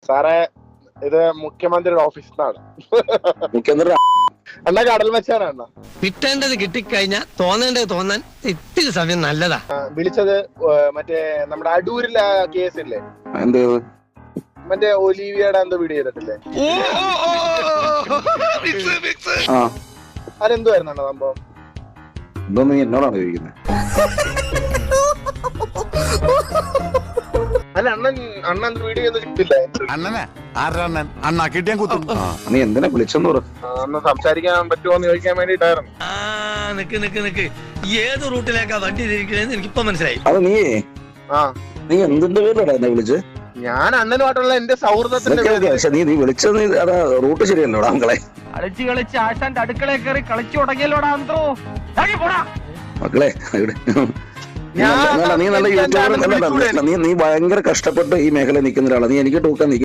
സാറേ ഇത് മുഖ്യമന്ത്രിയുടെ ഓഫീസിൽ നിന്നാണ്. മുഖ്യമന്ത്രി അണ്ണാ കടൽ മച്ചാണ് അണ്ണ. കിട്ടേണ്ടത് കിട്ടിക്കഴിഞ്ഞാൽ തോന്നേണ്ടത് തോന്നാൻ ഇത്തിരി സമയം നല്ലതാ. വിളിച്ചത് മറ്റേ നമ്മുടെ അടൂരിലെ കേസില്ലേ, എന്ത് മറ്റേ ഒലീവിയയുടെ എന്തോ വീഡിയോ ചെയ്തിട്ടില്ലേ, അതെന്തുവായിരുന്നു അണ്ണ സംഭവം? ഇതൊന്നും നീ എന്നോടാണ് ചോദിക്കുന്നത്. അല്ല അണ്ണൻ വീഡിയോ ഒന്നും കിട്ടില്ല. നീ എന്തിനാ വിളിച്ചെന്ന് പറ. അന്ന് സംസാരിക്കാൻ പറ്റുമോ എന്ന് ചോദിക്കാൻ വേണ്ടിട്ടായിരുന്നു. നിക്ക് ഏത് റൂട്ടിലേക്കാ വണ്ടി തിരിക്കണേന്ന് എനിക്കിപ്പോ മനസ്സിലായി. അത് നീ എന്തിന്റെ പേരിലടാ എന്നെ വിളിച്ച്? ഞാൻ അണ്ണനുമായിട്ടുള്ള എന്റെ സൗഹൃദത്തിന്റെ നീ വിളിച്ചത് അതാ റൂട്ട് ശരിയല്ലോടാ മക്കളെ. കളിച്ച് ആശാന്റെ അടുക്കളയിൽ കയറി കളിച്ചു തുടങ്ങിയല്ലോടാ അന്തോ. മക്കളെ നീ നല്ല യൂട്യൂബർ, നീ ഭയങ്കര കഷ്ടപ്പെട്ട് ഈ മേഖല നിൽക്കുന്ന ഒരാളാണ്. നീ എനിക്ക് ടൂക്കാൻ